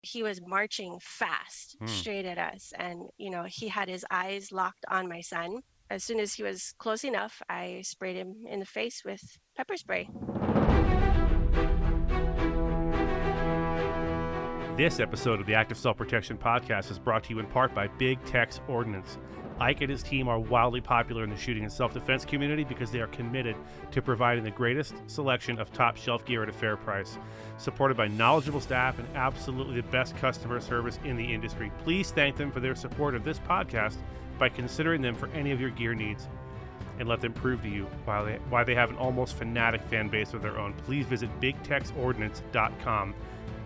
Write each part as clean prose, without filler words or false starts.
He was marching fast straight at us. And, he had his eyes locked on my son. As soon as he was close enough, I sprayed him in the face with pepper spray. This episode of the Active Self-Protection Podcast is brought to you in part by Big Tex Ordnance. Ike and his team are wildly popular in the shooting and self-defense community because they are committed to providing the greatest selection of top shelf gear at a fair price. Supported by knowledgeable staff and absolutely the best customer service in the industry. Please thank them for their support of this podcast by considering them for any of your gear needs. And let them prove to you why they have an almost fanatic fan base of their own. Please visit BigTexOrdnance.com.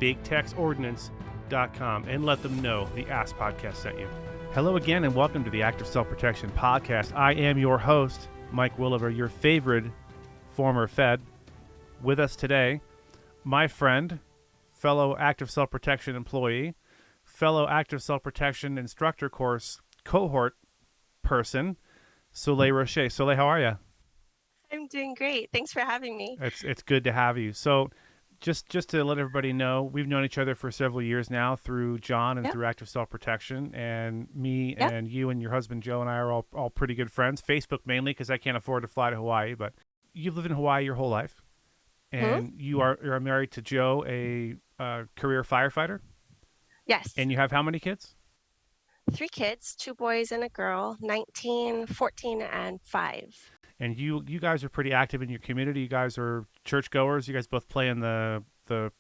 BigTexOrdnance.com, and let them know the ASP podcast sent you. Hello again, and welcome to the Active Self-Protection Podcast. I am your host, Mike Williver, your favorite former Fed. With us today, my friend, fellow Active Self-Protection employee, fellow Active Self-Protection Instructor course cohort person, Soleil Rocher. Soleil, how are you? I'm doing great. Thanks for having me. It's good to have you. So, Just to let everybody know, we've known each other for several years now through John and through Active Self-Protection, and me and you and your husband Joe and I are all pretty good friends. Facebook mainly because I can't afford to fly to Hawaii, but you've lived in Hawaii your whole life, and you're married to Joe, a career firefighter. Yes. And you have how many kids? 3 kids, 2 boys and a girl, 19, 14, and 5. And you guys are pretty active in your community. You guys are churchgoers. You guys both play in the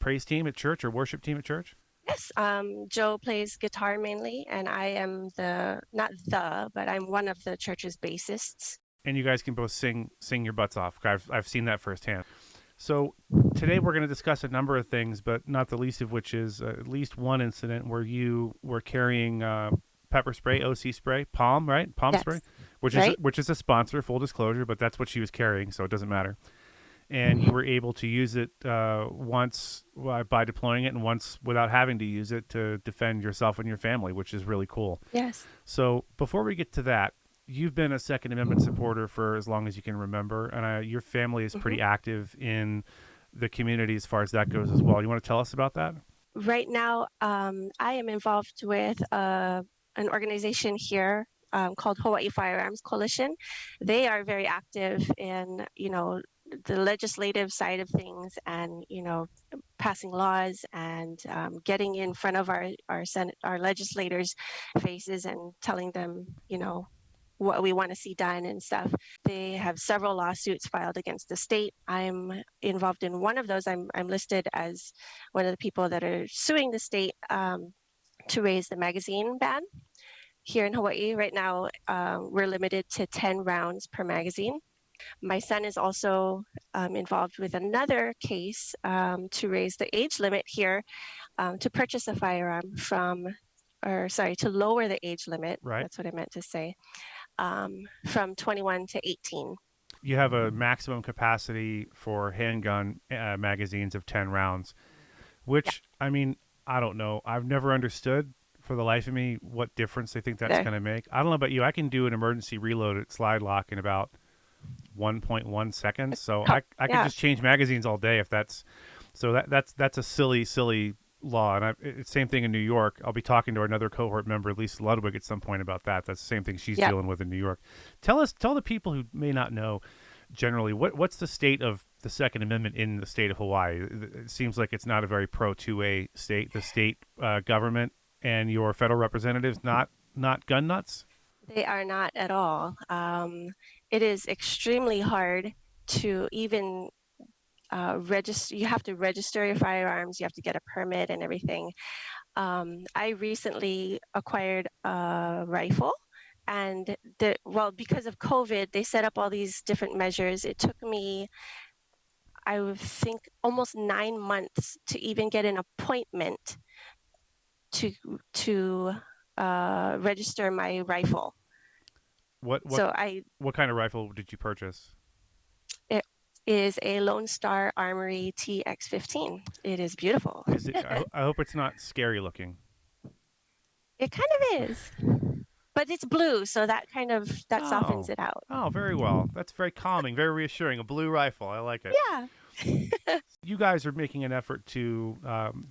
praise team at church or worship team at church? Yes. Joe plays guitar mainly, and I am but I'm one of the church's bassists. And you guys can both sing your butts off. I've seen that firsthand. So today we're going to discuss a number of things, but not the least of which is at least one incident where you were carrying pepper spray, OC spray, palm spray, which is a sponsor, full disclosure, but that's what she was carrying, so it doesn't matter. And you were able to use it once by deploying it and once without having to use it to defend yourself and your family, which is really cool. Yes. So before we get to that, you've been a Second Amendment supporter for as long as you can remember, and your family is pretty active in the community as far as that goes as well. You want to tell us about that? Right now, I am involved with an organization here called Hawaii Firearms Coalition. They are very active in, the legislative side of things and, passing laws and getting in front of our legislators' faces and telling them, what we want to see done and stuff. They have several lawsuits filed against the state. I'm involved in one of those. I'm listed as one of the people that are suing the state to raise the magazine ban. Here in Hawaii right now, we're limited to 10 rounds per magazine. My son is also involved with another case to raise the age limit here to purchase a firearm to lower the age limit. Right. That's what I meant to say. From 21 to 18. You have a maximum capacity for handgun magazines of 10 rounds, which, I mean, I don't know. I've never understood for the life of me what difference they think that's going to make. I don't know about you. I can do an emergency reload at slide lock in about 1.1 seconds. So I could just change magazines all day if that's a silly law. And it's same thing in New York. I'll be talking to another cohort member, Lisa Ludwig, at some point about that. That's the same thing she's dealing with in New York. Tell the people who may not know generally what's the state of the Second Amendment in the state of Hawaii. It seems like it's not a very pro 2A state. The state government and your federal representatives not gun nuts? They are not at all. It is extremely hard to even register. You have to register your firearms. You have to get a permit and everything. I recently acquired a rifle, and because of COVID, they set up all these different measures. It took me, I would think, almost 9 months to even get an appointment to register my rifle. What kind of rifle did you purchase? It is a Lone Star Armory TX15. It is beautiful. Is it? I hope it's not scary looking. It kind of is, but it's blue, so that softens it out. Oh, very well. That's very calming, very reassuring. A blue rifle, I like it. Yeah. You guys are making an effort to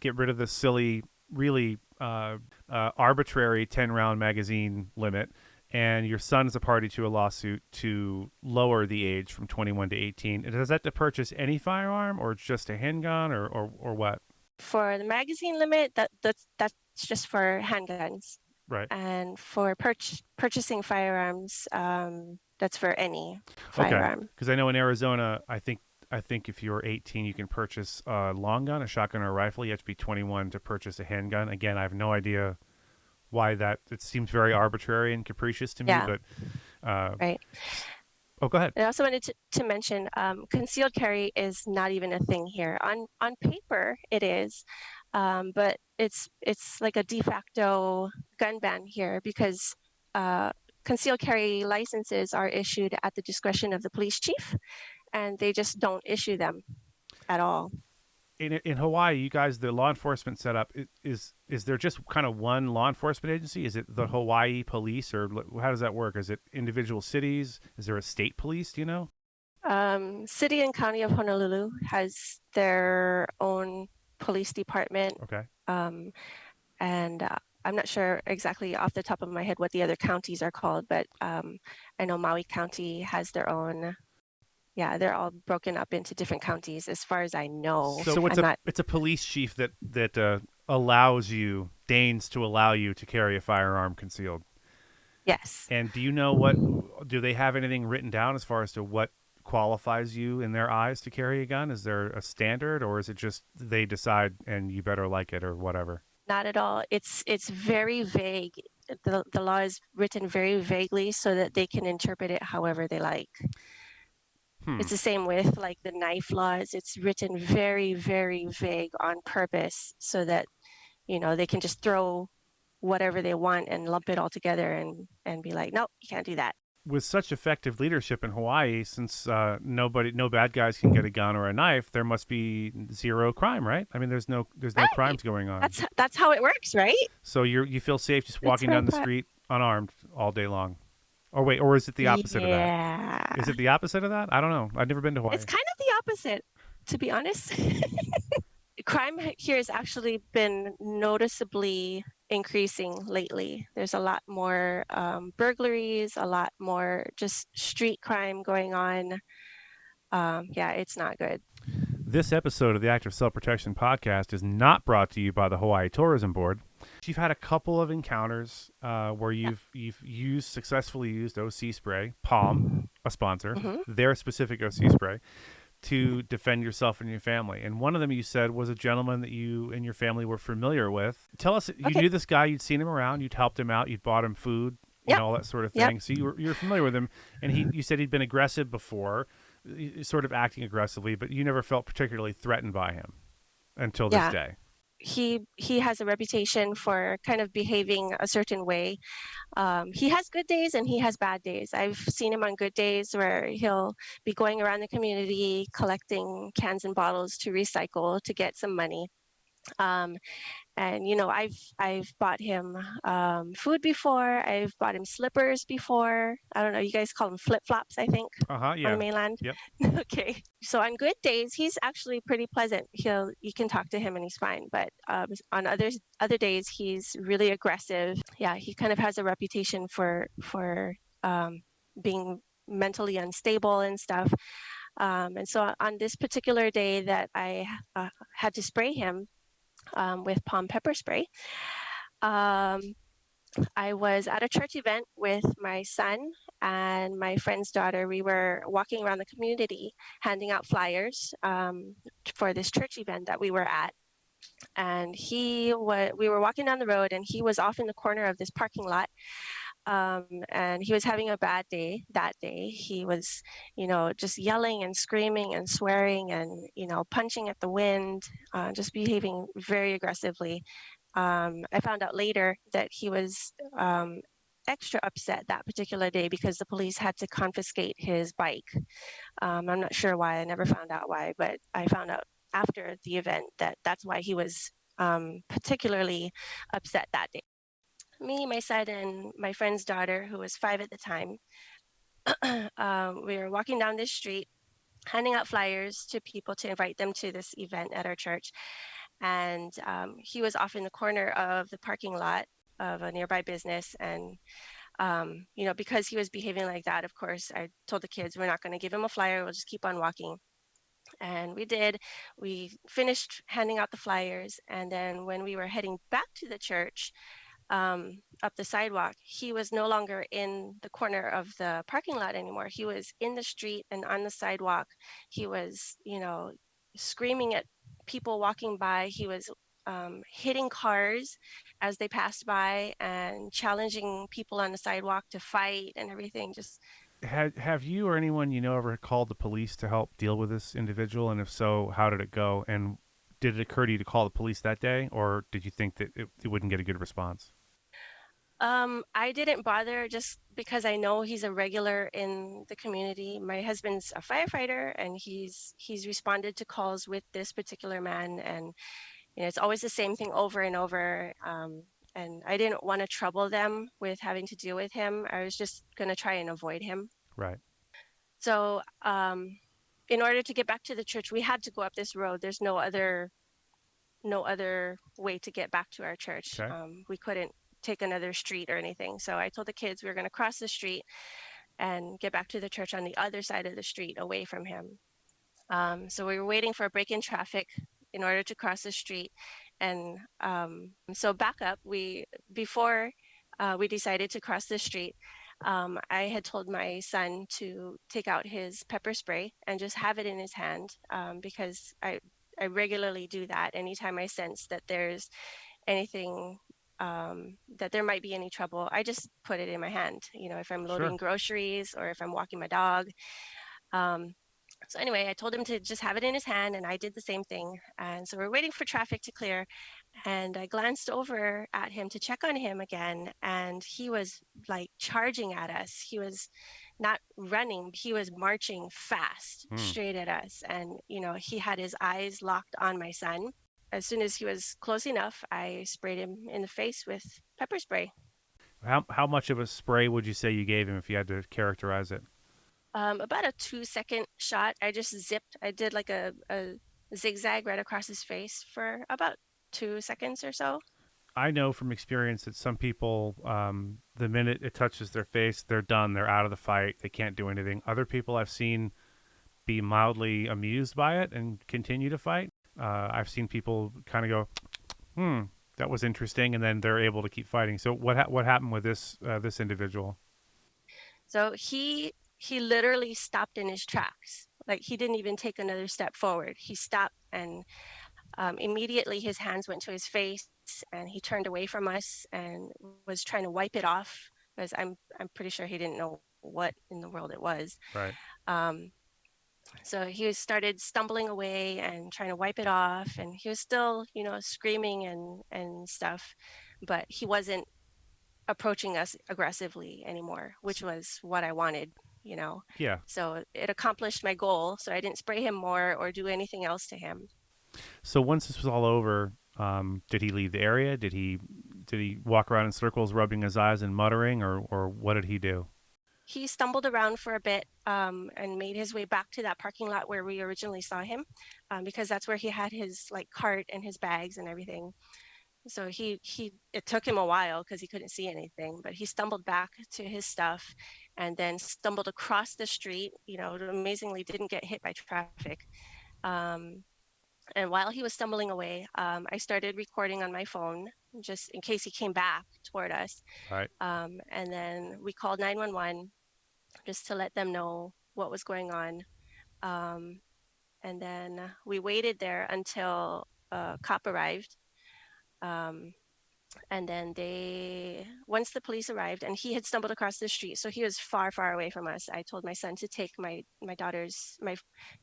get rid of the silly really arbitrary 10-round magazine limit, and your son is a party to a lawsuit to lower the age from 21 to 18. Does that to purchase any firearm, or just a handgun, or what? For the magazine limit, that's just for handguns. Right. And for purchasing firearms, that's for any Okay. firearm. Because I know in Arizona, I think if you're 18, you can purchase a long gun, a shotgun, or a rifle. You have to be 21 to purchase a handgun. Again, I have no idea why that. It seems very arbitrary and capricious to me. Yeah, But uh, right. oh, go ahead. I also wanted to mention concealed carry is not even a thing here. On paper, it is, but it's like a de facto gun ban here because uh, concealed carry licenses are issued at the discretion of the police chief, and they just don't issue them at all. In Hawaii, you guys, the law enforcement setup is there just kind of one law enforcement agency? Is it the Hawaii police, or how does that work? Is it individual cities? Is there a state police? Do you know? City and County of Honolulu has their own police department, Okay. um, and I'm not sure exactly off the top of my head what the other counties are called, but I know Maui County has their own. Yeah, they're all broken up into different counties, as far as I know. So I'm not. it's a police chief that allows you, deigns to allow you to carry a firearm concealed. Yes, And do you know what? Do they have anything written down as far as to what qualifies you in their eyes to carry a gun? Is there a standard, or is it just they decide and you better like it or whatever? not at all. It's very vague. The law is written very vaguely so that they can interpret it however they like. Hmm. It's the same with like the knife laws. It's written very, very vague on purpose so that, they can just throw whatever they want and lump it all together and be like, nope, you can't do that. With such effective leadership in Hawaii, since no bad guys can get a gun or a knife, there must be zero crime, right? I mean, there's no Right. crimes going on. That's how it works, right? So you feel safe just That's walking what I down the thought. street unarmed all day long. Or wait, or is it the opposite of that? Yeah. Is it the opposite of that? I don't know. I've never been to It's Hawaii. kind of the opposite, to be honest. Crime here has actually been noticeably increasing lately. There's a lot more burglaries, a lot more just street crime going on. Yeah, it's not good. This episode of the Active Self Protection Podcast is not brought to you by the Hawaii Tourism Board. You've had a couple of encounters where Yeah. you've successfully used OC spray, Palm, a sponsor, Hmm. their specific OC spray, to defend yourself and your family. And one of them you said was a gentleman that you and your family were familiar with. Tell us, you Okay. knew this guy, you'd seen him around, you'd helped him out, you'd bought him food, Yep. all that sort of Yep. thing. So you're familiar with him, and you said he'd been aggressive before, sort of acting aggressively, but you never felt particularly threatened by him until this Yeah. day. He has a reputation for kind of behaving a certain way. He has good days and he has bad days. I've seen him on good days where he'll be going around the community collecting cans and bottles to recycle to get some money. Um, and I've bought him food before. I've bought him slippers before. I don't know. You guys call them flip flops, I think, on the Yeah. mainland. Yep. Okay. So on good days, he's actually pretty pleasant. You can talk to him and he's fine. But on other days, he's really aggressive. Yeah, he kind of has a reputation for being mentally unstable and stuff. And so on this particular day that I had to spray him with palm pepper spray. Um, I was at a church event with my son and my friend's daughter. We were walking around the community handing out flyers for this church event that we were at. And we were walking down the road and he was off in the corner of this parking lot. And he was having a bad day that day. He was, just yelling and screaming and swearing and, punching at the wind, just behaving very aggressively. I found out later that he was extra upset that particular day because the police had to confiscate his bike. I'm not sure why. I never found out why, but I found out after the event that that's why he was particularly upset that day. Me, my son, and my friend's daughter, who was 5 at the time, we were walking down this street, handing out flyers to people to invite them to this event at our church. and he was off in the corner of the parking lot of a nearby business. And because he was behaving like that, of course, I told the kids we're not going to give him a flyer. We'll just keep on walking. And we did. We finished handing out the flyers, and then when we were heading back to the church, up the sidewalk, he was no longer in the corner of the parking lot anymore. He was in the street and on the sidewalk. He was, screaming at people walking by. He was hitting cars as they passed by and challenging people on the sidewalk to fight and everything. Just Have you or anyone you know ever called the police to help deal with this individual? And if so, how did it go? And did it occur to you to call the police that day, or did you think that it wouldn't get a good response? I didn't bother just because I know he's a regular in the community. My husband's a firefighter, and he's responded to calls with this particular man, and it's always the same thing over and over. And I didn't want to trouble them with having to deal with him. I was just going to try and avoid him. Right. So, in order to get back to the church, we had to go up this road. There's no other way to get back to our church. Okay. We couldn't take another street or anything. So I told the kids we were going to cross the street and get back to the church on the other side of the street away from him. So we were waiting for a break in traffic in order to cross the street. And so back up, before we decided to cross the street, I had told my son to take out his pepper spray and just have it in his hand, because I regularly do that anytime I sense that there's anything, that there might be any trouble. I just put it in my hand, if I'm Sure. loading groceries or if I'm walking my dog. Um, so anyway, I told him to just have it in his hand, and I did the same thing. And so we're waiting for traffic to clear, and I glanced over at him to check on him again, and he was like charging at us. He was not running, he was marching fast Hmm. straight at us. And, he had his eyes locked on my son. As soon as he was close enough, I sprayed him in the face with pepper spray. How much of a spray would you say you gave him if you had to characterize it? About a 2-second shot. I did like a zigzag right across his face for about 2 seconds or so. I know from experience that some people, the minute it touches their face, they're done. They're out of the fight. They can't do anything. Other people I've seen be mildly amused by it and continue to fight. I've seen people kind of go, that was interesting, and then they're able to keep fighting. So what happened with this individual? So he literally stopped in his tracks. Like, he didn't even take another step forward. He stopped, and immediately his hands went to his face, and he turned away from us and was trying to wipe it off, because I'm pretty sure he didn't know what in the world it was. Right. Um, so he started stumbling away and trying to wipe it off, and he was still, screaming and stuff, but he wasn't approaching us aggressively anymore, which was what I wanted. Yeah. So it accomplished my goal. So I didn't spray him more or do anything else to him. So once this was all over, did he leave the area? Did he walk around in circles, rubbing his eyes and muttering, or what did he do? He stumbled around for a bit, and made his way back to that parking lot where we originally saw him, because that's where he had his like cart and his bags and everything. So it took him a while because he couldn't see anything, but he stumbled back to his stuff and then stumbled across the street. Amazingly didn't get hit by traffic. Um, and while he was stumbling away, I started recording on my phone just in case he came back toward us. Right. And then we called 911 just to let them know what was going on. Um, and then we waited there until a cop arrived. Um, and then once the police arrived, and he had stumbled across the street, so he was far, far away from us. I told my son to take my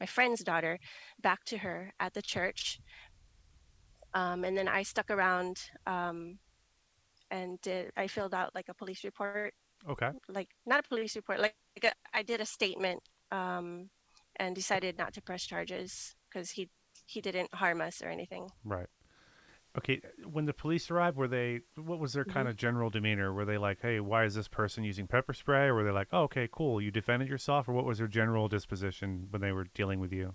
friend's daughter back to her at the church. And then I stuck around, and I filled out like a police report, Okay. like not a police report, I did a statement, and decided not to press charges because he didn't harm us or anything. Right. Okay. When the police arrived, what was their kind Mhm. of general demeanor? Were they like, "Hey, why is this person using pepper spray?" Or were they like, "Oh, okay, cool, you defended yourself?" Or what was their general disposition when they were dealing with you?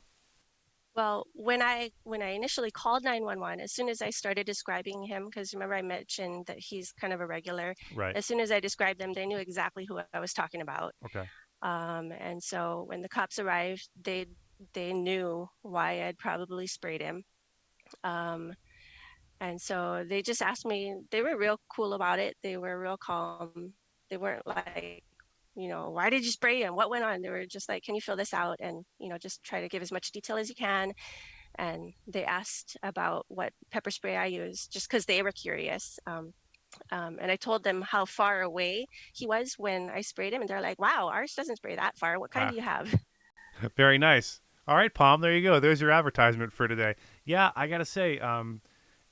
Well, when I initially called 911, as soon as I started describing him, because remember I mentioned that he's kind of a regular, Right. as soon as I described them, they knew exactly who I was talking about. Okay. And so when the cops arrived, they knew why I'd probably sprayed him. Um, and so they just asked me, they were real cool about it. They were real calm. They weren't like, why did you spray him? What went on? They were just like, can you fill this out? And, just try to give as much detail as you can. And they asked about what pepper spray I used just because they were curious. And I told them how far away he was when I sprayed him. And they're like, wow, ours doesn't spray that far. What kind Wow. do you have? Very nice. All right, Palm. There you go. There's your advertisement for today. Yeah, I gotta say,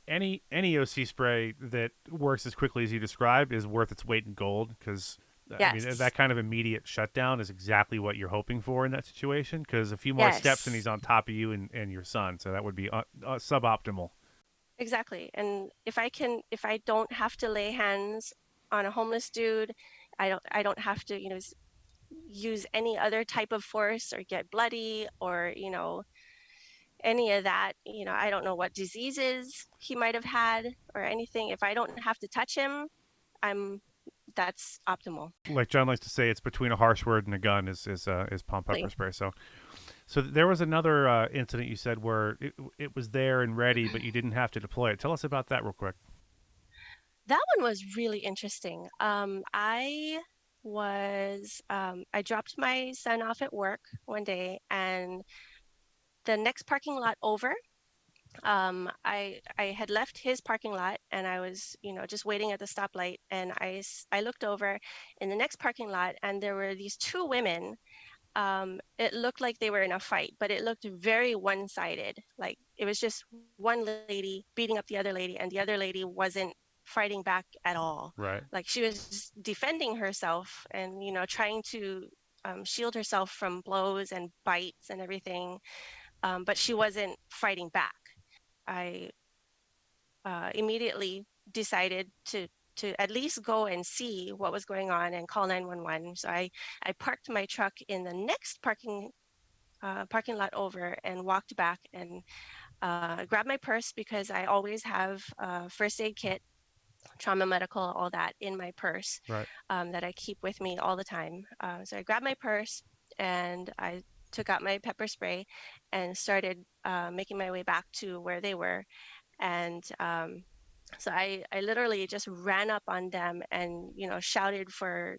any OC spray that works as quickly as you described is worth its weight in gold because I mean Yes. that kind of immediate shutdown is exactly what you're hoping for in that situation. Because a few more steps and Yes. he's on top of you and your son, so that would be suboptimal. Exactly. And if I don't have to lay hands on a homeless dude, I don't have to, use any other type of force or get bloody or, any of that. I don't know what diseases he might have had or anything. If I don't have to touch him, I'm that's optimal. Like John likes to say, it's between a harsh word and a gun is palm pepper Really. spray. So there was another incident you said where it was there and ready, but you didn't have to deploy it. Tell us about that real quick. That one was really interesting. I dropped my son off at work one day, and the next parking lot over, I had left his parking lot, and I was, just waiting at the stoplight, and I looked over in the next parking lot, and there were these two women. It looked like they were in a fight, but it looked very one-sided. Like it was just one lady beating up the other lady, and the other lady wasn't fighting back at all. Right. Like she was just defending herself and, trying to shield herself from blows and bites and everything, but she wasn't fighting back. I immediately decided to at least go and see what was going on and call 911. So I parked my truck in the next parking lot over and walked back and grabbed my purse because I always have a first aid kit, trauma medical, all that in my purse Right. that I keep with me all the time. So I grabbed my purse and I took out my pepper spray and started making my way back to where they were. And so I literally just ran up on them and, shouted for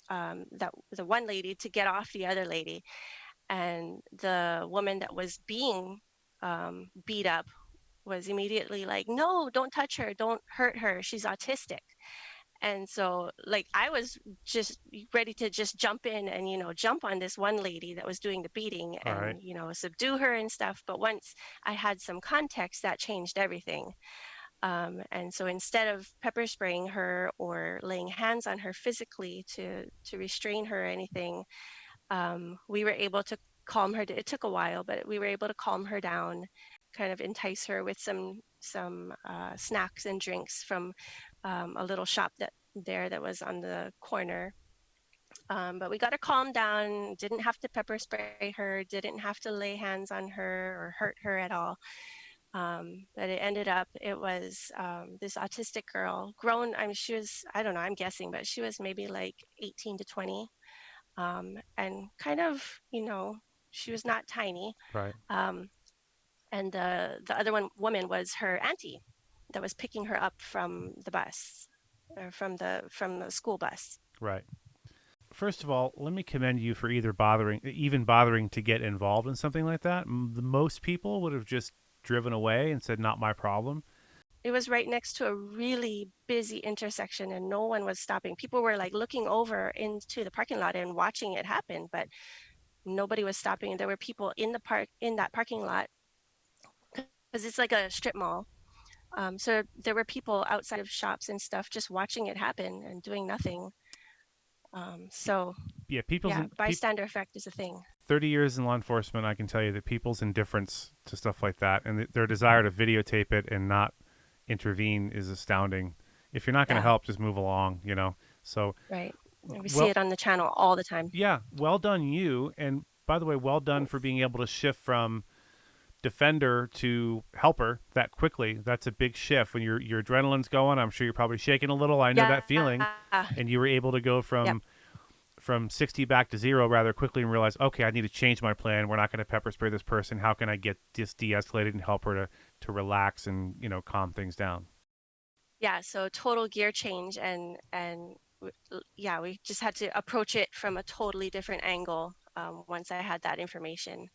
the one lady to get off the other lady. And the woman that was being beat up was immediately like, no, don't touch her, don't hurt her, she's autistic. And so like I was just ready to just jump in and, jump on this one lady that was doing the beating All right. and, subdue her and stuff. But once I had some context, that changed everything. And so instead of pepper spraying her or laying hands on her physically to restrain her or anything, we were able to calm her. It took a while, but we were able to calm her down, kind of entice her with some snacks and drinks from a little shop that was on the corner. But we got her calmed down. Didn't have to pepper spray her. Didn't have to lay hands on her or hurt her at all. But it ended up it was this autistic girl, grown. I mean, she was, I don't know, I'm guessing, but she was maybe like 18 to 20, and kind of, she was not tiny. Right. Um, and the other one woman was her auntie that was picking her up from the bus, or from the school bus. Right. First of all, let me commend you for even bothering to get involved in something like that. Most people would have just driven away and said, "Not my problem." It was right next to a really busy intersection, and no one was stopping. People were like looking over into the parking lot and watching it happen, but nobody was stopping. There were people in that parking lot because it's like a strip mall. So there were people outside of shops and stuff just watching it happen and doing nothing. So Yeah, yeah, bystander effect is a thing. 30 years in law enforcement, I can tell you that people's indifference to stuff like that and their desire to videotape it and not intervene is astounding. If you're not going to Yeah, help, just move along, you know. So, right. And we see well, it on the channel all the time. yeah, well done you. And by the way, well done for Thanks. being able to shift from defender to helper that quickly, that's a big shift. When your adrenaline's going, I'm sure you're probably shaking a little. I know Yeah. that feeling. And you were able to go Yep. from 60 back to 0 rather quickly and realize, okay, I need to change my plan. We're not going to pepper spray this person. How can I get this de-escalated and help her to relax and, calm things down? Yeah, so total gear change, yeah, we just had to approach it from a totally different angle once I had that information.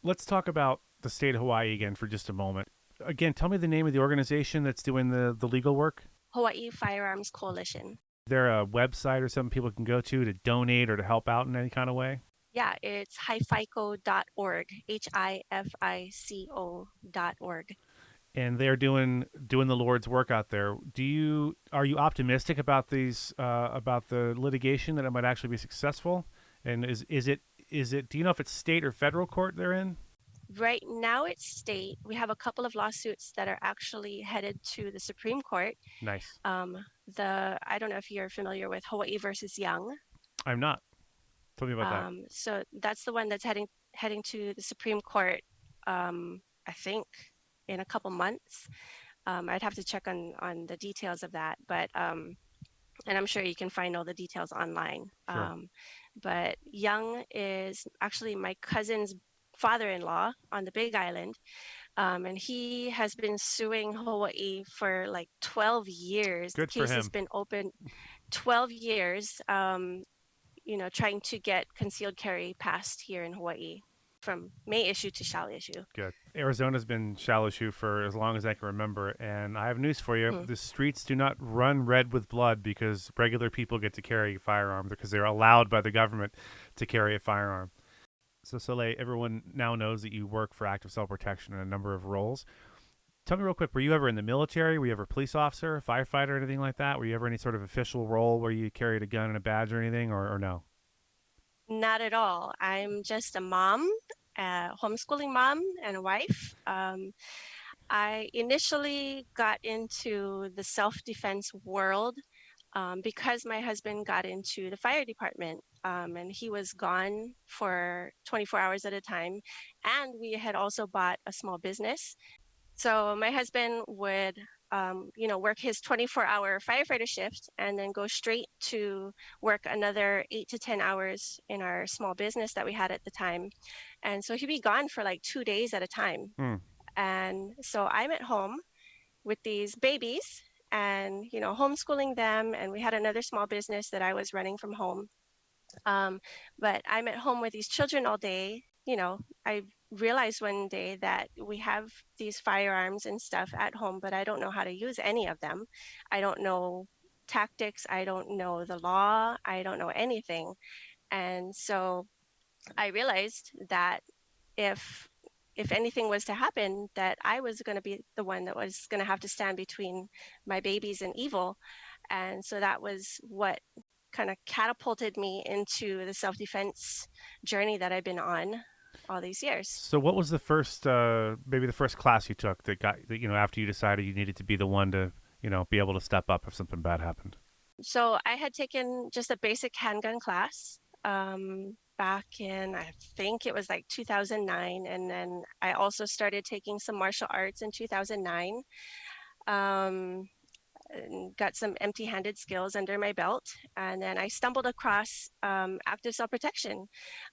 Let's talk about the state of Hawaii again for just a moment. Again, tell me the name of the organization that's doing the legal work. Hawaii Firearms Coalition. Is there a website or something people can go to donate or to help out in any kind of way? Yeah, it's hifico.org, HIFICO.org. And they're doing the Lord's work out there. Are you optimistic about these about the litigation that it might actually be successful? And is it do you know if it's state or federal court they're in? Right now it's state. We have a couple of lawsuits that are actually headed to the Supreme Court. Nice. I don't know if you're familiar with Hawaii versus Young. I'm not. Tell me about that. So that's the one that's heading to the Supreme Court. I think in a couple months. I'd have to check on the details of that, but and I'm sure you can find all the details online. Sure. But Young is actually my cousin's father-in-law on the Big Island, and he has been suing Hawaii for like 12 years. The Good for case has him. been open 12 years, trying to get concealed carry passed here in Hawaii from may issue to shall issue. Good. Arizona's been shall issue for as long as I can remember, and I have news for you. Mhm. The streets do not run red with blood because regular people get to carry firearms because they're allowed by the government to carry a firearm. So, Soleil, everyone now knows that you work for active self-protection in a number of roles. Tell me real quick, were you ever in the military? Were you ever a police officer, a firefighter, anything like that? Were you ever any sort of official role where you carried a gun and a badge or anything, or no? Not at all. I'm just a mom, a homeschooling mom and a wife. I initially got into the self-defense world because my husband got into the fire department, and he was gone for 24 hours at a time. And we had also bought a small business. So my husband would, work his 24-hour firefighter shift and then go straight to work another 8 to 10 hours in our small business that we had at the time. And so he'd be gone for like 2 days at a time. Hmm. And so I'm at home with these babies and, homeschooling them. And we had another small business that I was running from home. But I'm at home with these children all day. I realized one day that we have these firearms and stuff at home, but I don't know how to use any of them. I don't know tactics. I don't know the law. I don't know anything. And so I realized that if anything was to happen, that I was going to be the one that was going to have to stand between my babies and evil. And so that was what kind of catapulted me into the self-defense journey that I've been on all these years. So, what was the first, maybe the first class you took that got that after you decided you needed to be the one to, be able to step up if something bad happened? So I had taken just a basic handgun class back in, I think it was like 2009. And then I also started taking some martial arts in 2009. Um, and got some empty-handed skills under my belt. And then I stumbled across Active Self-Protection,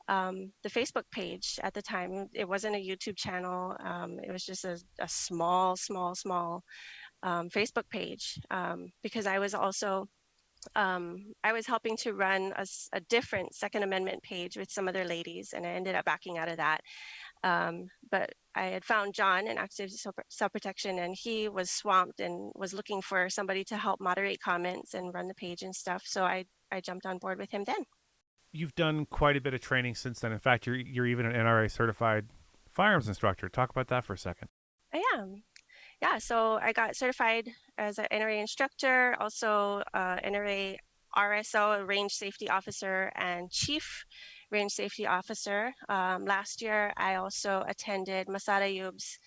the Facebook page at the time. It wasn't a YouTube channel. It was just a small, small, small Facebook page because I was also I was helping to run a different Second Amendment page with some other ladies, and I ended up backing out of that. But I had found John in Active Self-Protection, and he was swamped and was looking for somebody to help moderate comments and run the page and stuff. So I jumped on board with him then. You've done quite a bit of training since then. In fact, you're even an NRA certified firearms instructor. Talk about that for a second. I am. Yeah, so I got certified as an NRA instructor, also NRA RSO, Range Safety Officer, and Chief Range Safety Officer. Last year, I also attended Masada Yub's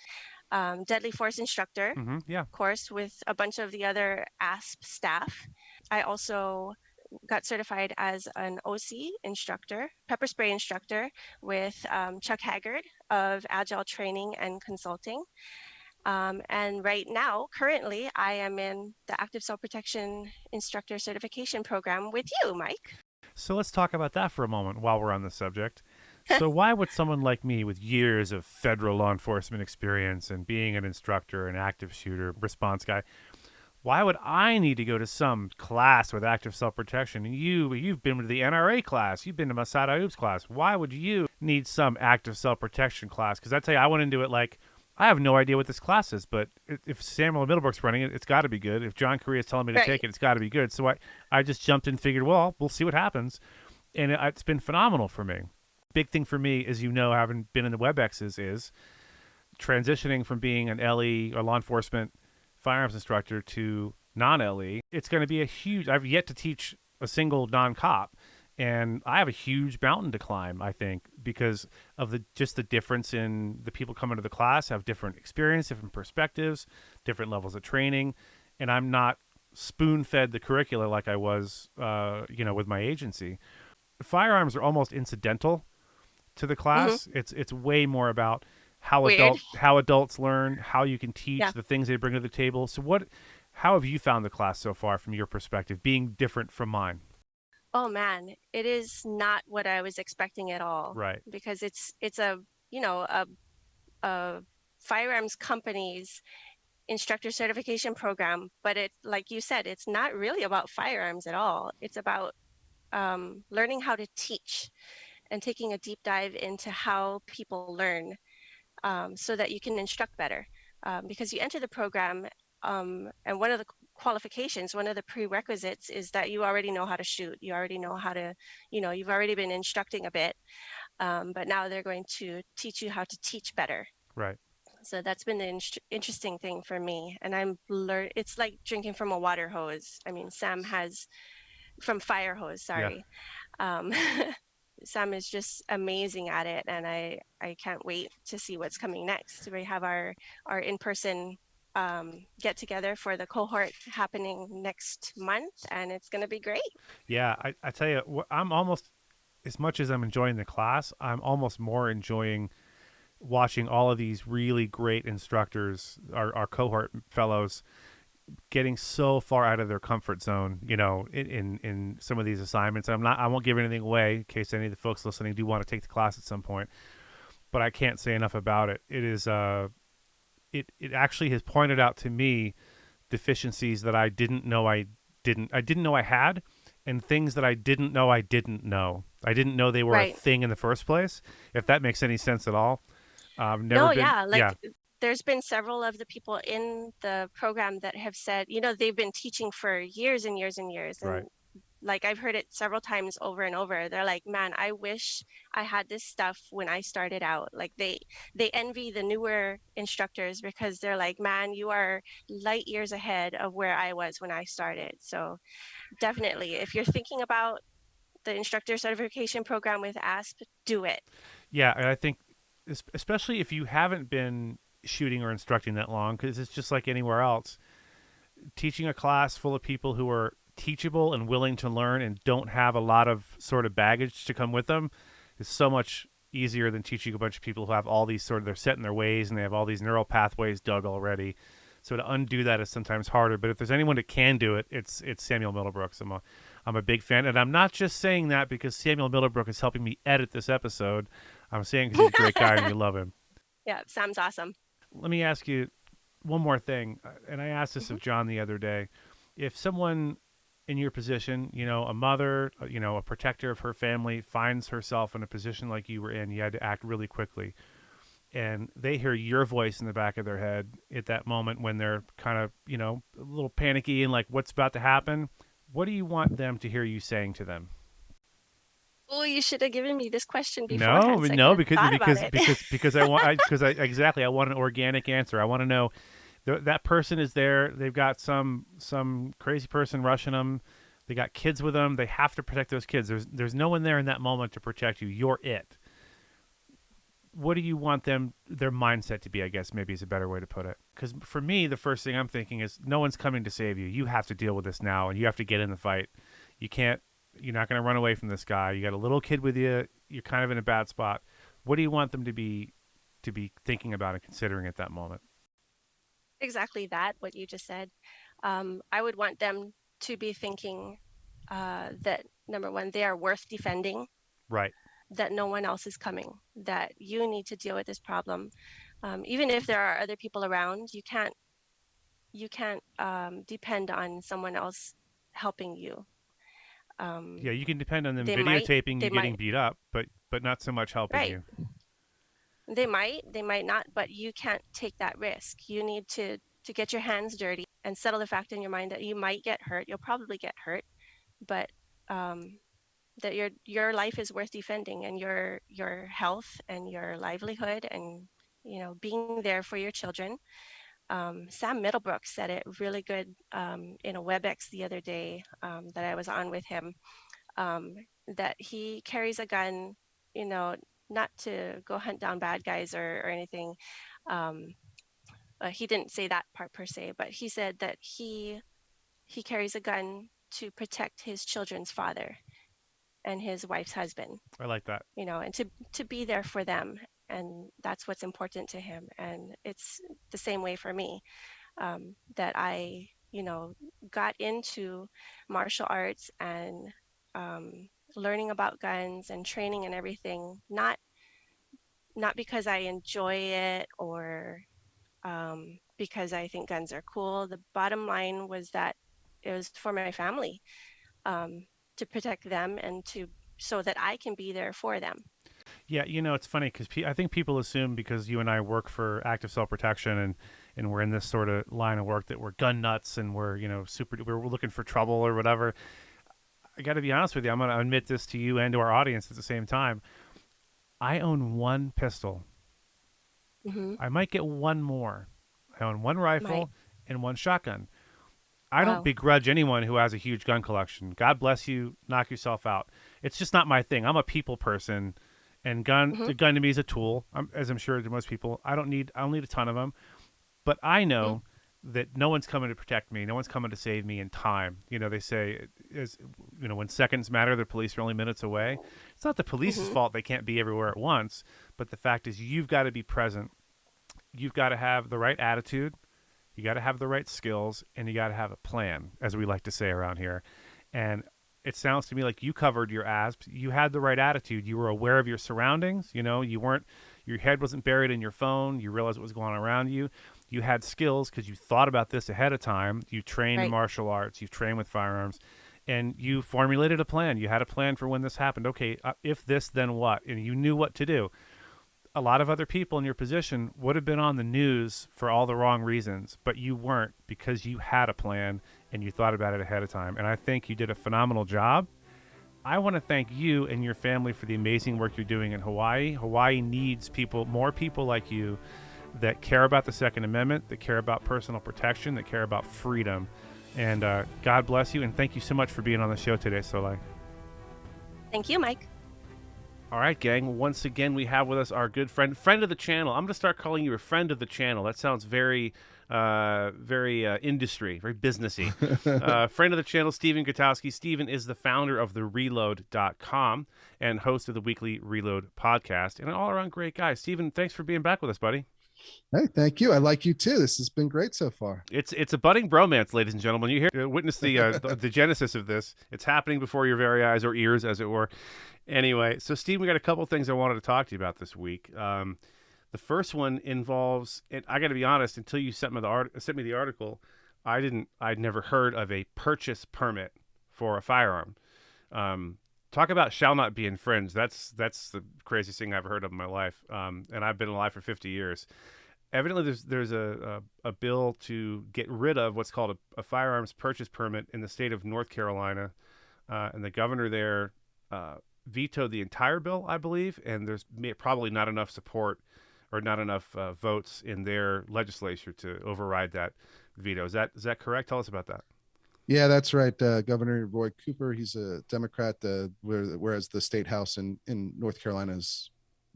Deadly Force Instructor Mm-hmm. Yeah. course with a bunch of the other ASP staff. I also got certified as an OC instructor, pepper spray instructor with Chuck Haggard of Agile Training and Consulting. And right now, currently, I am in the Active Self-Protection Instructor Certification Program with you, Mike. So let's talk about that for a moment while we're on the subject. So why would someone like me with years of federal law enforcement experience and being an instructor, an active shooter, response guy, why would I need to go to some class with active self-protection? And you've been to the NRA class. You've been to Masada Ayoub's class. Why would you need some active self-protection class? Because I tell you, I went into it like, I have no idea what this class is, but if Samuel Middlebrook's running it, it's got to be good. If John Correa is telling me to take Right. it, it's got to be good. So I just jumped in and figured, well, we'll see what happens. And it's been phenomenal for me. Big thing for me, as you know, having been in the WebExes, is transitioning from being an LE or law enforcement firearms instructor to non-LE. It's going to be a huge. I've yet to teach a single non-cop, and I have a huge mountain to climb. I think because of the difference in the people coming to the class have different experience, different perspectives, different levels of training, and I'm not spoon-fed the curricula like I was, with my agency. Firearms are almost incidental to the Hmm. class. It's way more about Weird. how adults learn, how you can teach Yeah. the things they bring to the table. So how have you found the class so far from your perspective, being different from mine? Oh man, it is not what I was expecting at all Right. because it's a, you know, a firearms company's instructor certification program, but it, like you said, it's not really about firearms at all. It's about learning how to teach and taking a deep dive into how people learn so that you can instruct better. Because you enter the program, and one of the qualifications, one of the prerequisites is that you already know how to shoot. You already know how to, you've already been instructing a bit, but now they're going to teach you how to teach better. Right. So that's been the interesting thing for me. And it's like drinking from a water hose. I mean, Sam has from fire hose, Yeah. sorry. Um, Sam is just amazing at it, and I can't wait to see what's coming next. We have our in-person get together for the cohort happening next month, and it's going to be great. Yeah. I tell you, I'm almost as much as I'm enjoying the class, I'm almost more enjoying watching all of these really great instructors, our cohort fellows, getting so far out of their comfort zone, in some of these assignments. I won't give anything away in case any of the folks listening do want to take the class at some point, but I can't say enough about it. It actually has pointed out to me deficiencies that I didn't know I didn't know I had, and things that I didn't know I didn't know. I didn't know they were a Right. thing in the first place, if that makes any sense at all. Never No, been, yeah, yeah, like there's been several of the people in the program that have said, they've been teaching for years and years and years, right, and like I've heard it several times over and over. They're like, "Man, I wish I had this stuff when I started out." Like they envy the newer instructors because they're like, "Man, you are light years ahead of where I was when I started." So definitely, if you're thinking about the instructor certification program with ASP, do it. yeah. And I think, especially if you haven't been shooting or instructing that long, because it's just like anywhere else. Teaching a class full of people who are teachable and willing to learn and don't have a lot of sort of baggage to come with them is so much easier than teaching a bunch of people who have all these they're set in their ways and they have all these neural pathways dug already. So to undo that is sometimes harder. But if there's anyone that can do it, it's Samuel Middlebrooks. I'm a big fan, and I'm not just saying that because Samuel Middlebrook is helping me edit this episode. I'm saying because he's a great guy and we love him. Yeah, Sam's awesome. Let me ask you one more thing, and I asked this Mhm. of John the other day. If someone in your position, a mother, a protector of her family, finds herself in a position like you were in, you had to act really quickly, and they hear your voice in the back of their head at that moment when they're kind of, a little panicky and like, what's about to happen? What do you want them to hear you saying to them? Oh, you should have given me this question No, beforehand so I could no, have thought about it. because I exactly I want an organic answer. I want to know that person is there. They've got some crazy person rushing them. They got kids with them. They have to protect those kids. There's no one there in that moment to protect you. You're it. What do you want their mindset to be? I guess maybe is a better way to put it. Because for me, the first thing I'm thinking is no one's coming to save you. You have to deal with this now, and you have to get in the fight. You can't. You're not going to run away from this guy. You got a little kid with you. You're kind of in a bad spot. What do you want them to be thinking about and considering at that moment? Exactly that, what you just said. I would want them to be thinking that number one, they are worth defending, Right. that no one else is coming, that you need to deal with this problem. Even if there are other people around, you can't depend on someone else helping you. Yeah, Um, you can depend on them they might, videotaping you they getting might, beat up, but not so much helping right? you. They might not, but you can't take that risk. You need to get your hands dirty and settle the fact in your mind that you might get hurt. You'll probably get hurt, but um, that your life is worth defending, and your health and your livelihood, and being there for your children. Sam Middlebrook said it really good in a WebEx the other day that I was on with him. Um, that he carries a gun, you know, not to go hunt down bad guys or anything. Um, he didn't say that part per se, but he said that he carries a gun to protect his children's father and his wife's husband, I like that. and to be there for them. And that's what's important to him. And it's the same way for me, that I, got into martial arts and um, learning about guns and training and everything, not because I enjoy it or because I think guns are cool. The bottom line was that it was for my family, um, to protect them and to so that I can be there for them. Yeah, it's funny because I think people assume because you and I work for active self protection and we're in this sort of line of work that we're gun nuts and we're super we're looking for trouble or whatever. I got to be honest with you. I'm going to admit this to you and to our audience at the same time. I own one pistol. Mm-hmm. I might get one more. I own one Right. rifle and one shotgun. I don't Wow. begrudge anyone who has a huge gun collection. God bless you. Knock yourself out. It's just not my thing. I'm a people person, and Mm-hmm. the gun to me is a tool. As I'm sure to most people. I don't need a ton of them, but I Mm-hmm. know that no one's coming to protect me. No one's coming to save me in time. They say, when seconds matter, the police are only minutes away. It's not the police's Mm-hmm. fault they can't be everywhere at once, but the fact is you've got to be present. You've got to have the right attitude. You got to have the right skills, and you got to have a plan, as we like to say around here. And it sounds to me like you covered your ASP. You had the right attitude. You were aware of your surroundings. You weren't, your head wasn't buried in your phone. You realized what was going on around you. You had skills because you thought about this ahead of time. You trained in Right. martial arts. You trained with firearms, and you formulated a plan. You had a plan for when this happened. Okay, if this, then what? And you knew what to do. A lot of other people in your position would have been on the news for all the wrong reasons, but you weren't because you had a plan and you thought about it ahead of time. And I think you did a phenomenal job. I want to thank you and your family for the amazing work you're doing in Hawaii. Hawaii needs more people like you that care about the Second Amendment, that care about personal protection, that care about freedom. And God bless you, and thank you so much for being on the show today, Soleil. Thank you, Mike. All right, gang. Once again, we have with us our good friend of the channel. I'm going to start calling you a friend of the channel. That sounds very, very industry, very businessy. Friend of the channel, Stephen Katowski. Stephen is the founder of thereload.com and host of the weekly Reload podcast, and an all-around great guy. Stephen, thanks for being back with us, buddy. Hey, thank you. I like you too. This has been great so far. It's a budding bromance, ladies and gentlemen. You hear witness the genesis of this. It's happening before your very eyes or ears, as it were. Anyway, so Steve, we got a couple things I wanted to talk to you about this week. The first one involves, and I got to be honest, until you sent me the article, I'd never heard of a purchase permit for a firearm. Talk about shall not be infringed. That's the craziest thing I've heard of in my life. And I've been alive for 50 years. Evidently, there's a bill to get rid of what's called a firearms purchase permit in the state of North Carolina, and the governor there vetoed the entire bill, I believe, and there's probably not enough support or not enough votes in their legislature to override that veto. Is that correct? Tell us about that. Yeah, that's right. Governor Roy Cooper, he's a Democrat, whereas the state house in North Carolina is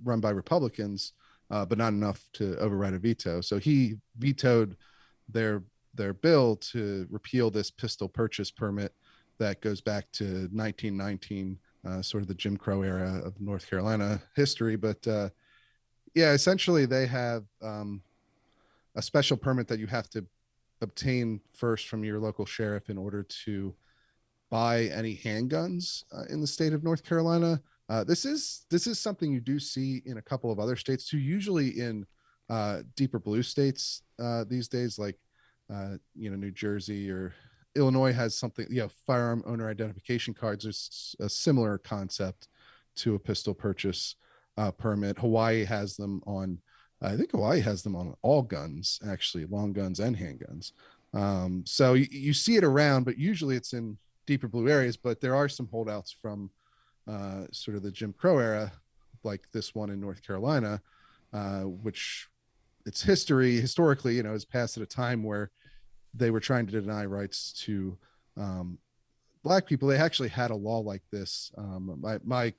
run by Republicans, but not enough to override a veto. So he vetoed their bill to repeal this pistol purchase permit that goes back to 1919, sort of the Jim Crow era of North Carolina history. But yeah, essentially they have a special permit that you have to obtain first from your local sheriff in order to buy any handguns in the state of North Carolina. This is something you do see in a couple of other states too, usually in deeper blue states these days, like New Jersey or Illinois has something. Firearm owner identification cards is a similar concept to a pistol purchase permit. Hawaii has them on. I think Hawaii has them on all guns, actually, long guns and handguns. So you see it around, but usually it's in deeper blue areas. But there are some holdouts from sort of the Jim Crow era, like this one in North Carolina, which its historically, is passed at a time where they were trying to deny rights to Black people. They actually had a law like this. My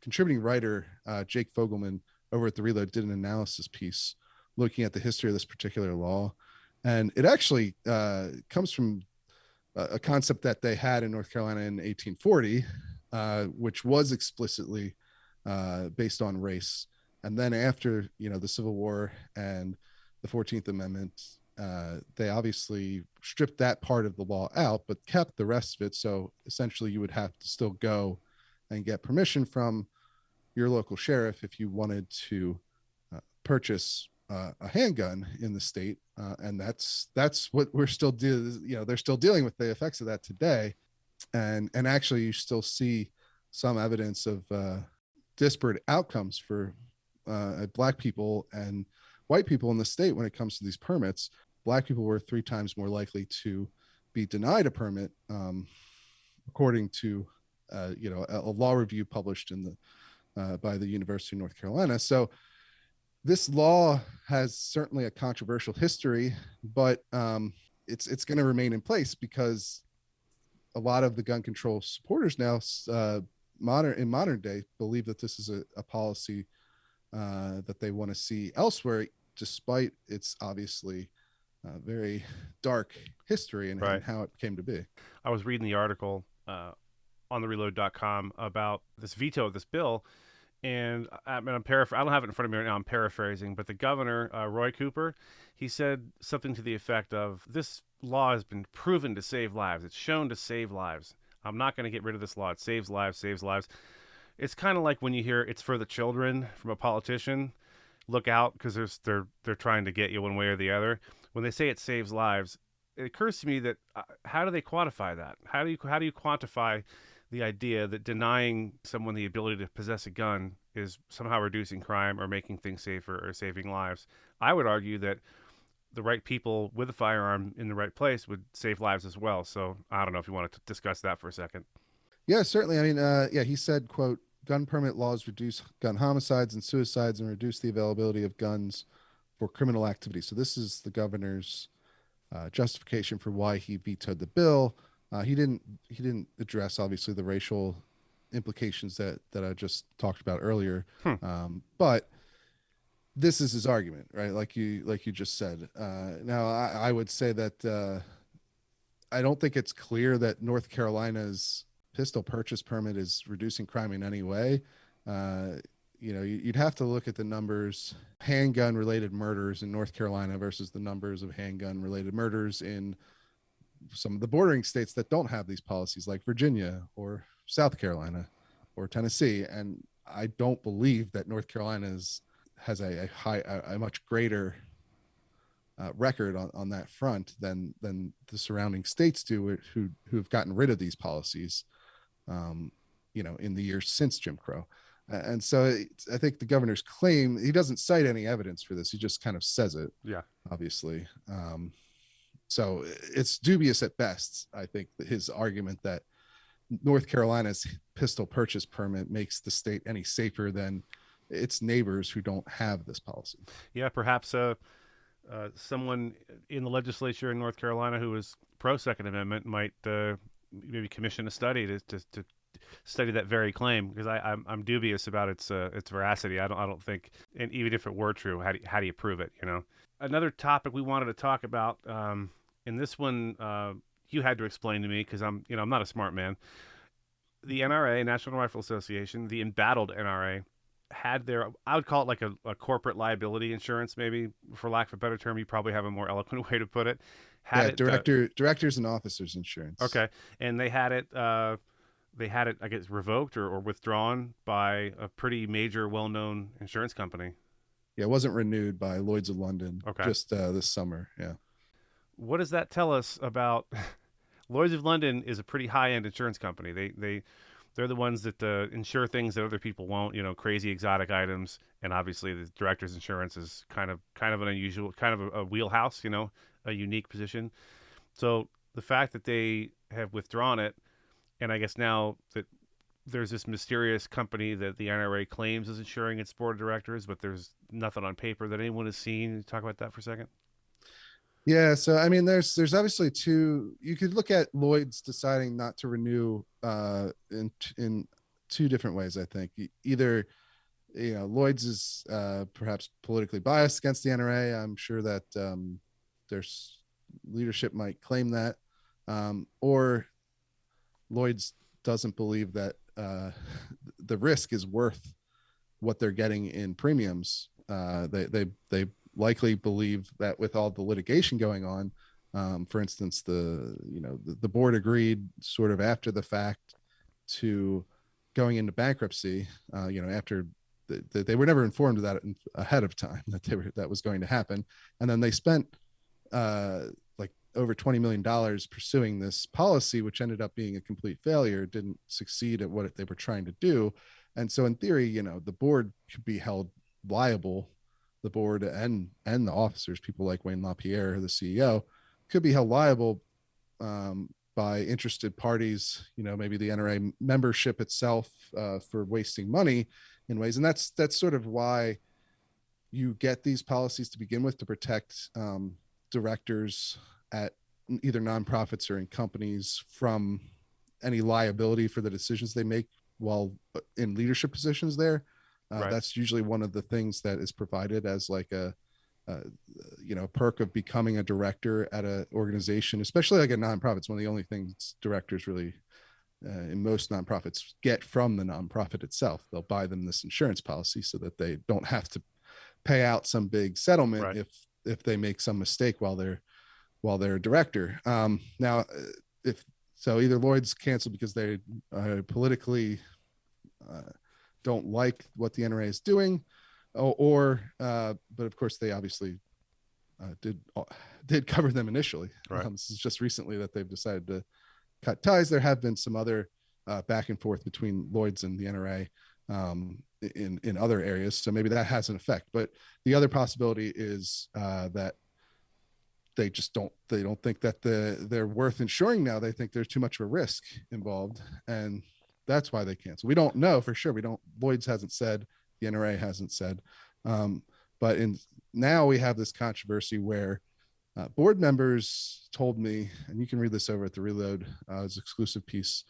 contributing writer, Jake Fogelman, over at The Reload, did an analysis piece looking at the history of this particular law. And it actually comes from a concept that they had in North Carolina in 1840, which was explicitly based on race. And then after, the Civil War and the 14th Amendment, they obviously stripped that part of the law out, but kept the rest of it. So essentially you would have to still go and get permission from your local sheriff if you wanted to purchase a handgun in the state. And that's what we're still they're still dealing with the effects of that today. And actually you still see some evidence of disparate outcomes for Black people and white people in the state when it comes to these permits. Black people were 3 times more likely to be denied a permit, according to a law review published in the by the University of North Carolina. So this law has certainly a controversial history, but it's going to remain in place because a lot of the gun control supporters now, in modern day, believe that this is a policy that they want to see elsewhere, despite its obviously very dark history and how it came to be. I was reading the article on thereload.com about this veto of this bill, and I don't have it in front of me right now, I'm paraphrasing, but the governor, Roy Cooper, he said something to the effect of, this law has been proven to save lives. It's shown to save lives. I'm not going to get rid of this law. It saves lives. It's kind of like when you hear it's for the children from a politician. Look out, because they're trying to get you one way or the other. When they say it saves lives, it occurs to me that how do they quantify that? How do you quantify the idea that denying someone the ability to possess a gun is somehow reducing crime or making things safer or saving lives? I would argue that the right people with a firearm in the right place would save lives as well. So I don't know if you want to discuss that for a second. Yeah, certainly. I mean, he said, quote, gun permit laws reduce gun homicides and suicides and reduce the availability of guns for criminal activity. So this is the governor's justification for why he vetoed the bill. He didn't address, obviously, the racial implications that I just talked about earlier. But this is his argument, right? Like you just said. Now, I would say that I don't think it's clear that North Carolina's pistol purchase permit is reducing crime in any way. You'd have to look at the numbers, handgun related murders in North Carolina versus the numbers of handgun related murders in some of the bordering states that don't have these policies, like Virginia or South Carolina or Tennessee. And I don't believe that North Carolina has a much greater record on that front than the surrounding states do, who've gotten rid of these policies, in the years since Jim Crow. And so I think the governor's claim, he doesn't cite any evidence for this. He just kind of says it. Yeah, obviously. So it's dubious at best, I think, his argument that North Carolina's pistol purchase permit makes the state any safer than its neighbors who don't have this policy. Yeah, perhaps someone in the legislature in North Carolina who is pro Second Amendment might maybe commission a study to study that very claim, because I'm dubious about its veracity. I don't think, and even if it were true, how do you prove it? Another topic we wanted to talk about, and this one you had to explain to me because I'm not a smart man. The NRA, National Rifle Association, the embattled NRA, had their, I would call it like a corporate liability insurance, maybe, for lack of a better term. You probably have a more eloquent way to put it. Had Yeah, it directors and officers insurance. okay, and they had it. I guess, revoked or withdrawn by a pretty major, well-known insurance company. Yeah, it wasn't renewed by Lloyd's of London Okay. just this summer. Yeah. What does that tell us about Lloyd's of London? Is a pretty high-end insurance company. They're the ones that insure things that other people won't. Crazy exotic items, and obviously the director's insurance is kind of an unusual, kind of a wheelhouse. A unique position. So the fact that they have withdrawn it, and I guess now that there's this mysterious company that the NRA claims is insuring its board of directors, but there's nothing on paper that anyone has seen. Talk about that for a second. Yeah, so I mean, there's obviously two. You could look at Lloyd's deciding not to renew in two different ways. I think either Lloyd's is perhaps politically biased against the NRA. I'm sure that there's leadership might claim that, or Lloyd's doesn't believe that the risk is worth what they're getting in premiums. They likely believe that with all the litigation going on, for instance, the board agreed sort of after the fact to going into bankruptcy. After they were never informed of that ahead of time that was going to happen, and then they spent like over $20 million pursuing this policy, which ended up being a complete failure, didn't succeed at what they were trying to do. And so in theory, the board could be held liable. The board and the officers, people like Wayne LaPierre, the CEO, could be held liable by interested parties, maybe the NRA membership itself, for wasting money in ways. And that's sort of why you get these policies to begin with, to protect directors at either nonprofits or in companies from any liability for the decisions they make while in leadership positions there. Right. That's usually one of the things that is provided as like a perk of becoming a director at an organization, especially like a nonprofit. It's one of the only things directors really, in most nonprofits, get from the nonprofit itself. They'll buy them this insurance policy so that they don't have to pay out some big settlement Right. if they make some mistake while they're a director. Now, if so, either Lloyd's canceled because they politically don't like what the NRA is doing, or but of course they obviously did cover them initially. Right. This is just recently that they've decided to cut ties. There have been some other back and forth between Lloyd's and the NRA in other areas, so maybe that has an effect. But the other possibility is that they just don't think that they're worth insuring now. They think there's too much of a risk involved, and that's why they cancel. We don't know for sure. Lloyd's hasn't said, the NRA hasn't said, but now we have this controversy where board members told me, and you can read this over at the Reload as exclusive piece,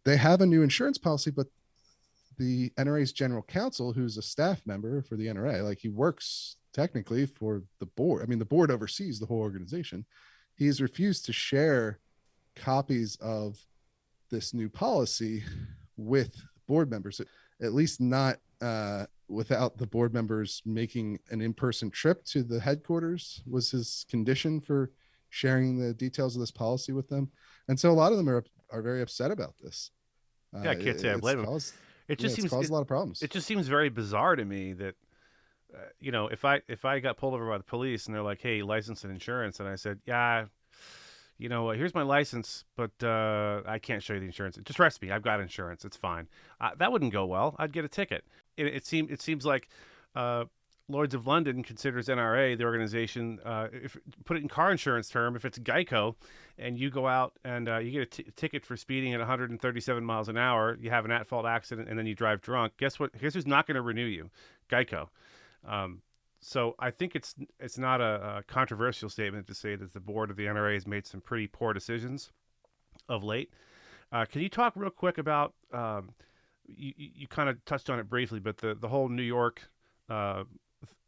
they have a new insurance policy, but the NRA's general counsel, who's a staff member for the NRA, like he works technically for the board. I mean, the board oversees the whole organization. He's refused to share copies of this new policy with board members, at least not without the board members making an in-person trip to the headquarters was his condition for sharing the details of this policy with them. And so a lot of them are very upset about this. Yeah, I can't say I blame them. It just seems caused a lot of problems. It just seems very bizarre to me that if I got pulled over by the police and they're like, "Hey, license and insurance," and I said, "Yeah, here's my license, but I can't show you the insurance. Just arrest me. I've got insurance. It's fine." That wouldn't go well. I'd get a ticket. It seems like Lloyd's of London considers NRA, the organization, if put it in car insurance term, if it's Geico, and you go out and you get a ticket for speeding at 137 miles an hour, you have an at-fault accident, and then you drive drunk. Guess what? Here's who's not going to renew you, Geico. So I think it's not a controversial statement to say that the board of the NRA has made some pretty poor decisions of late. Can you talk real quick about you kind of touched on it briefly, but the whole New York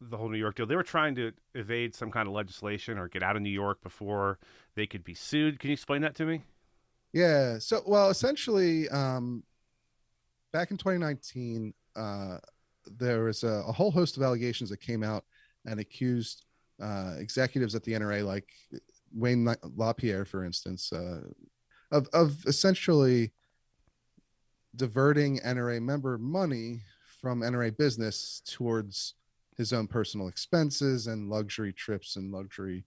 the whole New York deal. They were trying to evade some kind of legislation or get out of New York before they could be sued. Can you explain that to me? Yeah. So, well, essentially, back in 2019, there was a whole host of allegations that came out and accused executives at the NRA, like Wayne LaPierre, for instance, of essentially diverting NRA member money from NRA business towards his own personal expenses and luxury trips and luxury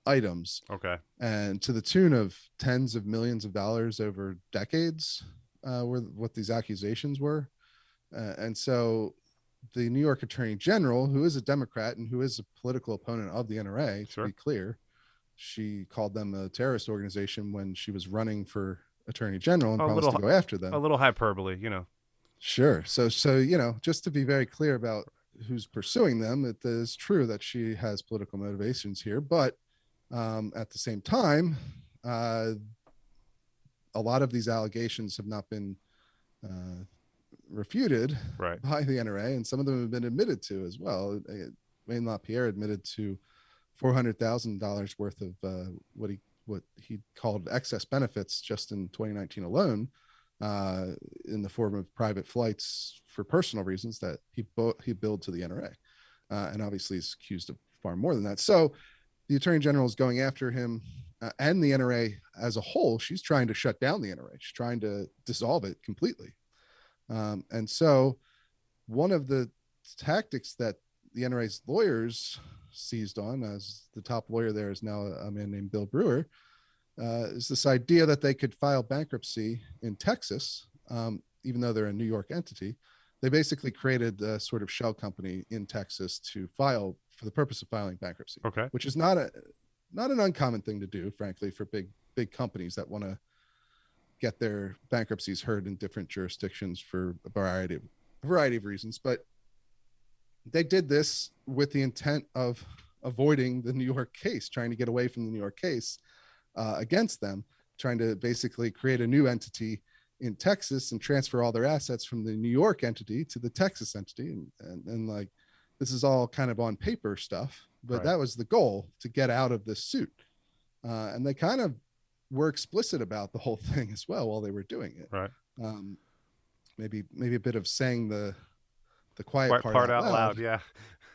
items. Okay. And to the tune of tens of millions of dollars over decades, were what these accusations were. And so the New York Attorney General, who is a Democrat and who is a political opponent of the NRA, to be clear, she called them a terrorist organization when she was running for Attorney General and promised to go after them. A little hyperbole, Sure. So just to be very clear about who's pursuing them, it is true that she has political motivations here, but at the same time, a lot of these allegations have not been refuted by the NRA, and some of them have been admitted to as well. Wayne LaPierre admitted to $400,000 worth of what he called excess benefits just in 2019 alone, in the form of private flights for personal reasons that he billed to the NRA, and obviously he's accused of far more than that. So the Attorney General is going after him, and the NRA as a whole. She's trying to shut down the NRA. She's trying to dissolve it completely. And so one of the tactics that the NRA's lawyers seized on, as the top lawyer there is now a man named Bill Brewer, is this idea that they could file bankruptcy in Texas, even though they're a New York entity. They basically created a sort of shell company in Texas to file for the purpose of filing bankruptcy, which is not an uncommon thing to do, frankly, for big companies that want to get their bankruptcies heard in different jurisdictions for a variety of reasons. But they did this with the intent of avoiding the New York case, trying to get away from the New York case against them, trying to basically create a new entity in Texas and transfer all their assets from the New York entity to the Texas entity. And like, this is all kind of on paper stuff, but that was the goal, to get out of this suit. And they kind of were explicit about the whole thing as well while they were doing it. Maybe a bit of saying the quiet part out loud. Yeah.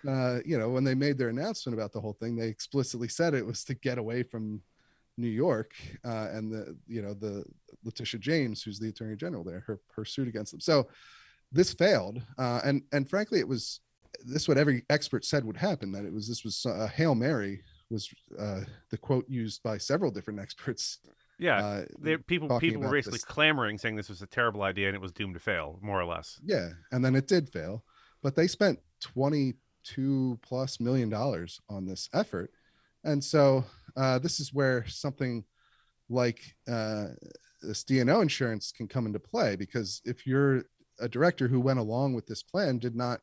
When they made their announcement about the whole thing, they explicitly said it was to get away from New York, and the Letitia James, who's the Attorney General there, her suit against them. So this failed, and frankly, this what every expert said would happen, that this was a Hail Mary, was the quote used by several different experts. Yeah, people were basically clamoring, saying this was a terrible idea and it was doomed to fail, more or less. Yeah, and then it did fail, but they spent $22+ million on this effort. And so this is where something like this D&O insurance can come into play, because if you're a director who went along with this plan, did not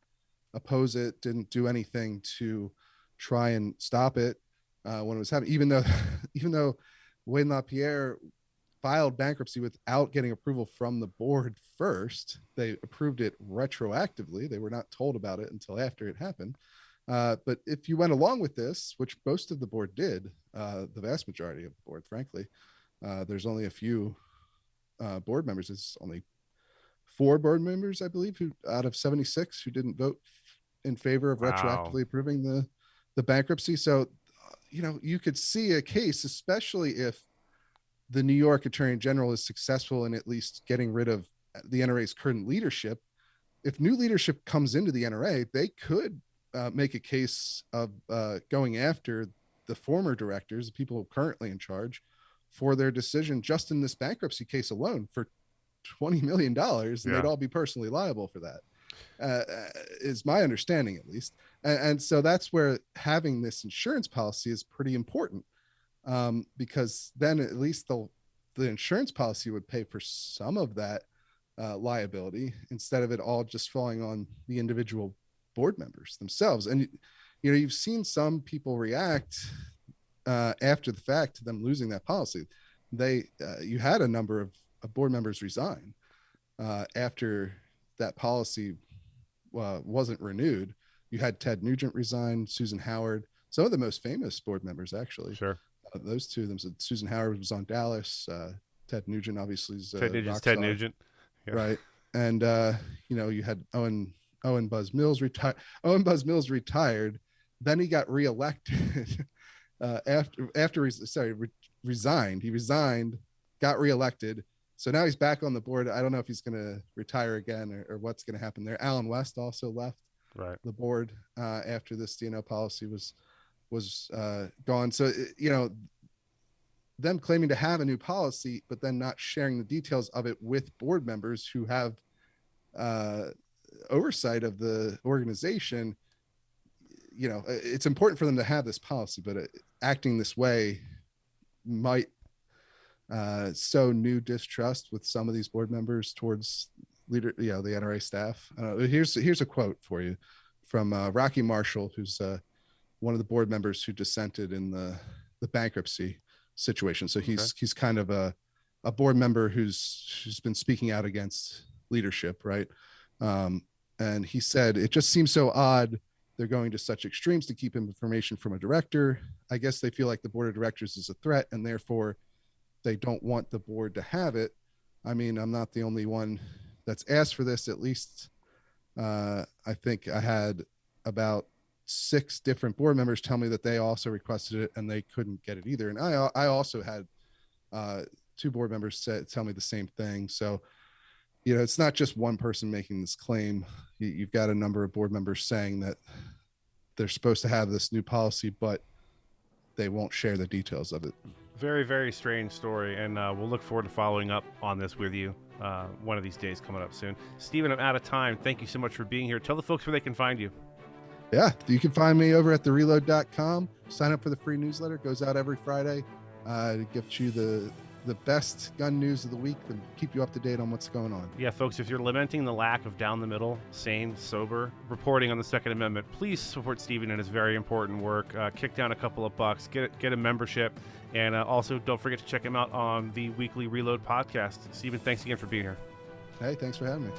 oppose it, didn't do anything to try and stop it when it was happening, even though Wayne LaPierre filed bankruptcy without getting approval from the board first. They approved it retroactively. They were not told about it until after it happened. But if you went along with this, which most of the board did, the vast majority of the board, frankly, there's only a few board members. It's only 4 board members, I believe, who out of 76 who didn't vote in favor of retroactively approving the bankruptcy. So, you could see a case, especially if the New York Attorney General is successful in at least getting rid of the NRA's current leadership. If new leadership comes into the NRA, they could make a case of going after the former directors, the people currently in charge, for their decision just in this bankruptcy case alone for $20 million, and they'd all be personally liable for that. Is my understanding, at least. And so that's where having this insurance policy is pretty important, because then at least the insurance policy would pay for some of that liability, instead of it all just falling on the individual board members themselves. And you've seen some people react after the fact to them losing that policy. You had a number of board members resign after that policy wasn't renewed, You had Ted Nugent resign, Susan Howard, some of the most famous board members, actually. Sure. Those two of them. So Susan Howard was on Dallas. Ted Nugent obviously is Ted Nugent's rock Ted star. Nugent. Yeah. Right. And you had Owen Buzz Mills retired. Owen Buzz Mills retired. Then he got reelected resigned. He resigned, got reelected. So now he's back on the board. I don't know if he's going to retire again or what's going to happen there. Alan West also left the board after this D&O policy was gone. So, them claiming to have a new policy, but then not sharing the details of it with board members who have oversight of the organization. It's important for them to have this policy, but acting this way might sow new distrust with some of these board members towards the NRA staff. Here's a quote for you from Rocky Marshall, who's one of the board members who dissented in the bankruptcy situation. So he's kind of a board member who's been speaking out against leadership, right? And he said, "It just seems so odd they're going to such extremes to keep information from a director. I guess they feel like the board of directors is a threat and therefore they don't want the board to have it. I mean, I'm not the only one that's asked for this. At least I think I had about 6 different board members tell me that they also requested it and they couldn't get it either. And I also had 2 board members tell me the same thing. So, it's not just one person making this claim. You've got a number of board members saying that they're supposed to have this new policy, but they won't share the details of it. Very, very strange story, and we'll look forward to following up on this with you one of these days coming up soon. Stephen, I'm out of time. Thank you so much for being here. Tell the folks where they can find you. Yeah, you can find me over at thereload.com. Sign up for the free newsletter. It goes out every Friday to get you the best gun news of the week and keep you up to date on what's going on. Yeah, folks, if you're lamenting the lack of down the middle, sane, sober reporting on the Second Amendment, please support Stephen in his very important work. Kick down a couple of bucks, get a membership, and also don't forget to check him out on the weekly Reload podcast. Stephen, thanks again for being here. Hey, thanks for having me.